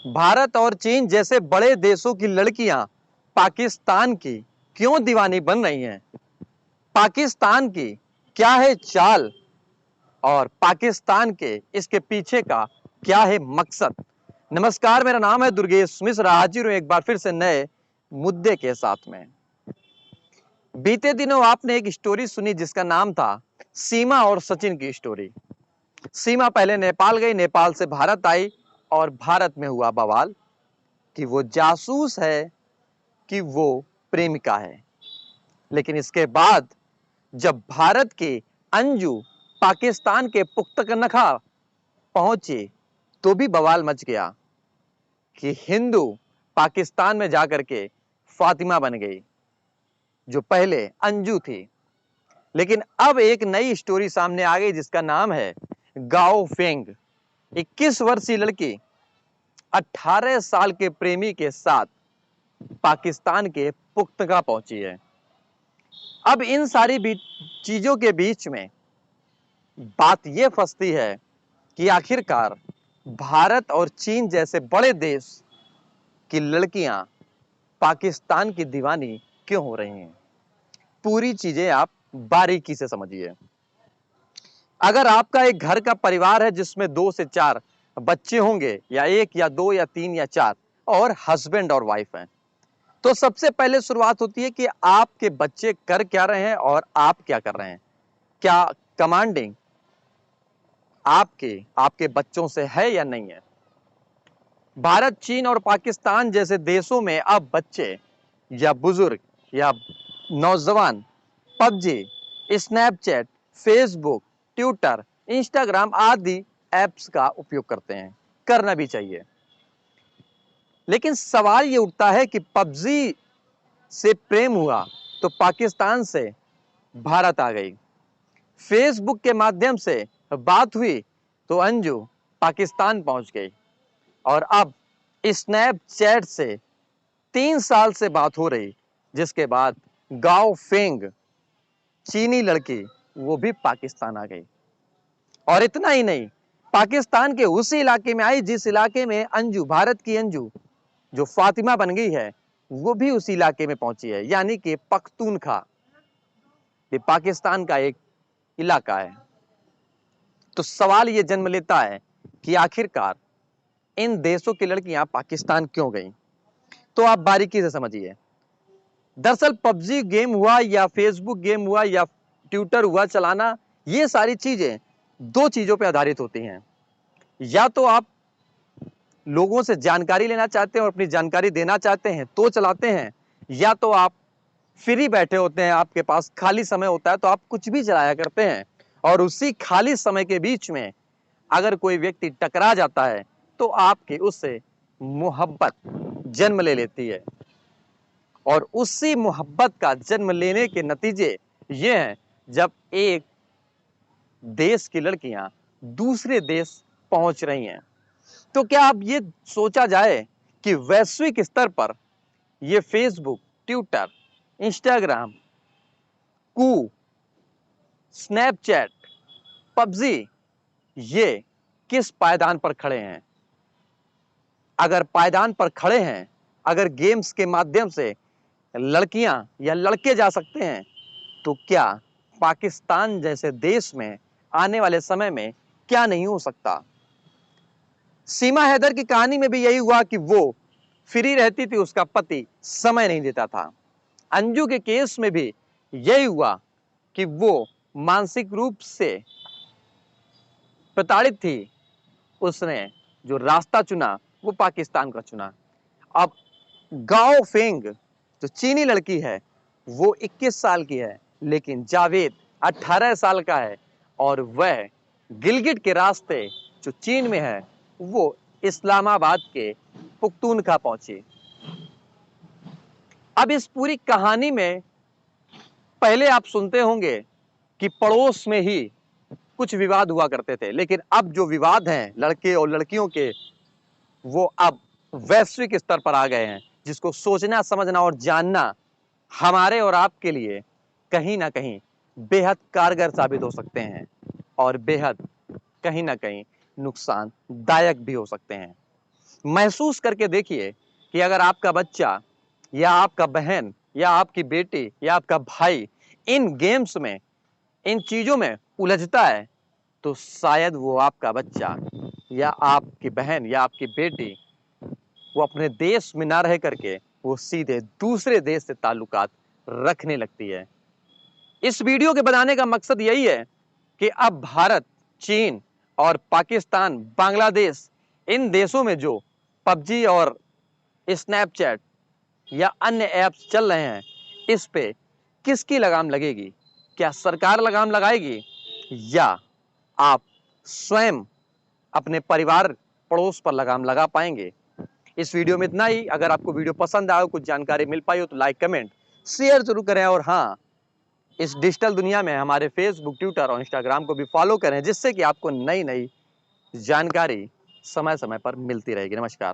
भारत और चीन जैसे बड़े देशों की लड़कियां पाकिस्तान की क्यों दीवानी बन रही हैं? पाकिस्तान की क्या है चाल और पाकिस्तान के इसके पीछे का क्या है मकसद? नमस्कार, मेरा नाम है दुर्गेश मिश्रा। हाजिर हूं एक बार फिर से नए मुद्दे के साथ में। बीते दिनों आपने एक स्टोरी सुनी जिसका नाम था सीमा और सचिन की स्टोरी। सीमा पहले नेपाल गई, नेपाल से भारत आई और भारत में हुआ बवाल कि वो जासूस है कि वो प्रेमिका है। लेकिन इसके बाद जब भारत के अंजू पाकिस्तान के पुख्तनखा पहुंचे तो भी बवाल मच गया कि हिंदू पाकिस्तान में जाकर के फातिमा बन गई जो पहले अंजू थी। लेकिन अब एक नई स्टोरी सामने आ गई जिसका नाम है गाओ फेंग। 21 वर्षीय लड़की 18 साल के प्रेमी के साथ पाकिस्तान के पुख्तनखा पहुंची है। अब इन सारी चीजों के बीच में बात यह फंसती है कि आखिरकार भारत और चीन जैसे बड़े देश की लड़कियां पाकिस्तान की दीवानी क्यों हो रही हैं। पूरी चीजें आप बारीकी से समझिए। अगर आपका एक घर का परिवार है जिसमें 2 से 4 बच्चे होंगे, या 1 या 2 या 3 या 4, और हस्बैंड और वाइफ हैं, तो सबसे पहले शुरुआत होती है कि आपके बच्चे कर क्या रहे हैं और आप क्या कर रहे हैं। क्या कमांडिंग आपके बच्चों से है या नहीं है। भारत, चीन और पाकिस्तान जैसे देशों में अब बच्चे या बुजुर्ग या नौजवान PUBG, Snapchat, Facebook, Twitter, Instagram आदि ऐप्स का उपयोग करते हैं। करना भी चाहिए। लेकिन सवाल ये उठता है कि पबजी से प्रेम हुआ तो पाकिस्तान से भारत आ गई, फेसबुक के माध्यम से बात हुई तो अंजू पाकिस्तान पहुंच गई, और अब स्नैपचैट से 3 साल से बात हो रही, जिसके बाद गाओ फेंग चीनी लड़की वो भी पाकिस्तान आ गई। और इतना ही नहीं, पाकिस्तान के उस इलाके में आई जिस इलाके में अंजू, भारत की अंजू जो फातिमा बन गई है, वो भी उस इलाके में पहुंची है, यानी कि पख्तूनख्वा, ये पाकिस्तान का एक इलाका है। तो सवाल ये जन्म लेता है कि आखिरकार इन देशों की लड़कियां पाकिस्तान क्यों गई। तो आप बारीकी से समझिए। दरअसल पबजी गेम हुआ या फेसबुक गेम हुआ या ट्विटर हुआ चलाना, ये सारी चीजें 2 चीजों पर आधारित होती हैं। या तो आप लोगों से जानकारी लेना चाहते हैं और अपनी जानकारी देना चाहते हैं तो चलाते हैं, या तो आप फ्री बैठे होते हैं, आपके पास खाली समय होता है तो आप कुछ भी चलाया करते हैं, और उसी खाली समय के बीच में अगर कोई व्यक्ति टकरा जाता है तो आपकी उससे मोहब्बत जन्म ले लेती है, और उसी मोहब्बत का जन्म लेने के नतीजे ये हैं जब एक देश की लड़कियां दूसरे देश पहुंच रही हैं। तो क्या अब ये सोचा जाए कि वैश्विक स्तर पर ये फेसबुक, ट्विटर, इंस्टाग्राम, कू, स्नैपचैट, पबजी, ये किस पायदान पर खड़े हैं? अगर पायदान पर खड़े हैं, अगर गेम्स के माध्यम से लड़कियां या लड़के जा सकते हैं, तो क्या पाकिस्तान जैसे देश में आने वाले समय में क्या नहीं हो सकता। सीमा हैदर की कहानी में भी यही हुआ कि वो फ्री रहती थी, उसका पति समय नहीं देता था। अंजू के केस में भी यही हुआ कि वो मानसिक रूप से प्रताड़ित थी, उसने जो रास्ता चुना वो पाकिस्तान का चुना। अब गाओ फेंग जो चीनी लड़की है वो 21 साल की है, लेकिन जावेद 18 साल का है, और वह गिलगिट के रास्ते जो चीन में है वो इस्लामाबाद के पुख्तूनख्वा पहुंची। अब इस पूरी कहानी में पहले आप सुनते होंगे कि पड़ोस में ही कुछ विवाद हुआ करते थे, लेकिन अब जो विवाद हैं लड़के और लड़कियों के, वो अब वैश्विक स्तर पर आ गए हैं, जिसको सोचना, समझना और जानना हमारे और आपके लिए कहीं ना कहीं बेहद कारगर साबित हो सकते हैं, और बेहद कहीं ना कहीं नुकसानदायक भी हो सकते हैं। महसूस करके देखिए कि अगर आपका बच्चा या आपका बहन या आपकी बेटी या आपका भाई इन गेम्स में, इन चीजों में उलझता है, तो शायद वो आपका बच्चा या आपकी बहन या आपकी बेटी वो अपने देश में ना रह करके वो सीधे दूसरे देश से ताल्लुकात रखने लगती है। इस वीडियो के बनाने का मकसद यही है कि अब भारत, चीन और पाकिस्तान, बांग्लादेश, इन देशों में जो पबजी और स्नैपचैट या अन्य ऐप्स चल रहे हैं, इस पे किसकी लगाम लगेगी? क्या सरकार लगाम लगाएगी या आप स्वयं अपने परिवार पड़ोस पर लगाम लगा पाएंगे? इस वीडियो में इतना ही। अगर आपको वीडियो पसंद आया हो, कुछ जानकारी मिल पाई हो, तो लाइक, कमेंट, शेयर जरूर करें। और हाँ, इस डिजिटल दुनिया में हमारे फेसबुक, ट्विटर और इंस्टाग्राम को भी फॉलो करें, जिससे कि आपको नई नई जानकारी समय समय पर मिलती रहेगी। नमस्कार।